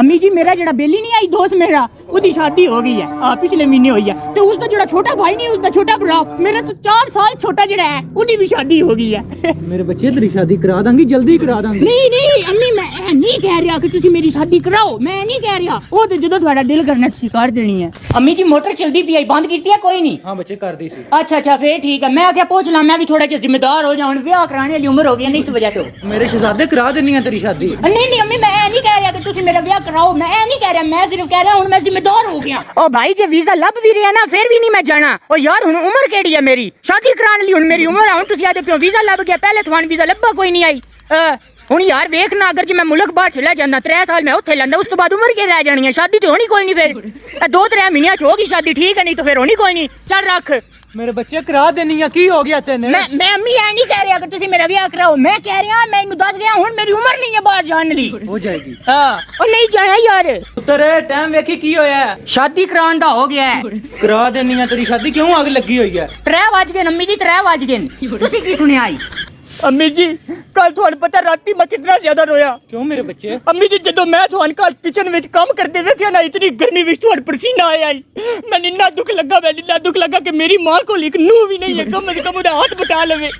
अम्मी जी मेरा जड़ा बेली नहीं आई दोस्त मेरा उसकी शादी हो गई है पिछले महीने हुई है तो उसका जड़ा छोटा भाई नहीं उसका छोटा भरा मेरा तो 4 साल छोटा जड़ा है उसकी भी शादी हो गई है मेरे बच्चे तेरी शादी करा दांगी जल्दी करा दांगी नहीं अम्मी मैं नहीं कह रहा कि तुसी मेरी शादी कराओ मैं नहीं कह रहा वो तो जो थोड़ा दिल करना तुसी कर देनी है अम्मी जी मोटर चलती पी आई बंद की है कोई नहीं हाँ बच्चे कर दी सी अच्छा फिर ठीक है मैं क्या पूछ ला मैं भी थोड़ा जिहा जिम्मेदार हो जाऊं ब्याह कराने वाली उम्र हो गई नहीं इस वजह तो मेरे शहजादे करा देनी है तेरी शादी नहीं अम्मी मैं नहीं कह रहा कि तुसी मेरा ब्याह कराओ मैं नहीं कह रहा मैं सिर्फ कह रहा हूं मैं जिम्मेदार हो गया ओ भाई जे वीजा लब भी रहा ना फिर भी नहीं मैं जाना ओ यार हुन उम्र केड़ी है मेरी शादी कराने ली हुन मेरी उम्र है हुन तुसी आदे पियो वीजा लब गया पहले थवान वीजा लब्बा कोई नहीं आई हुन यार देखना अगर जे मैं मुल्क बाहर चला जांदा 3 साल मैं उत्थे लंदा उस तो बाद उम्र के रह जानी है शादी तो होनी कोई नहीं फिर 2-3 महीने च होगी शादी ठीक है नहीं तो फिर होनी कोई नहीं चल रख मेरे बच्चे करा देनी है की हो गया तेने मैं अम्मी ऐ नहीं कह रहा कि तुसी मेरा ब्याह कराओ मैं कह रहा मैं इनु दस रहा हुन मेरी उम्र नहीं है बाहर जाने ली हो जाएगी हां और नहीं जाना यार पुत्र टाइम वेखी की होया शादी कराने दा हो गया है करा देनी है तेरी शादी क्यों आग लगी हुई है 3 बज गए अम्मी जी 3 बज गए तुसी की सुनिया आई अम्मी जी कल थानू पता राती मैं कितना ज्यादा रोया क्यों मेरे बच्चे अम्मी जी जदों मैं थानू कल किचन विच काम करते वेखिया ना इतनी गर्मी विच थानू पसीना आया मैं इन्ना दुख लगा कि मेरी मां को एक नूह भी नहीं है कम से कम उदा हाथ बटा लवे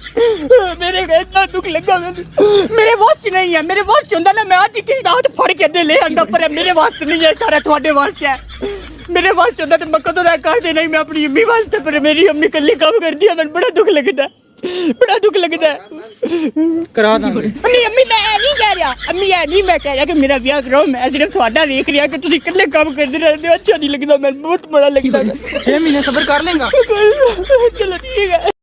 मेरे को इतना दुख लगा मेरे वास नहीं है मेरे वास होंदा ना मैं आज ही किसी दा हाथ फड़ के दे ले आंदा पर मेरे वास नहीं है सारा थोड़े वास है मेरे वास होंदा ते मैं कदों दा कर देना मैं अपनी अम्मी वास्ते पर मेरी अम्मी कल्ली काम करदी है मैनू बड़ा दुख लगदा है करा दांगे नहीं अम्मी मैं नहीं कह रहा अम्मी ऐ नहीं मैं कह रहा कि मेरा ब्याह कराओ मैं सिर्फ थोड़ा देख रहा कि तुम इकल्ले काम करते रहते हो अच्छा नहीं लगता मैं बहुत बड़ा लगता 6 महीने सब्र कर लेगा चलो ठीक है।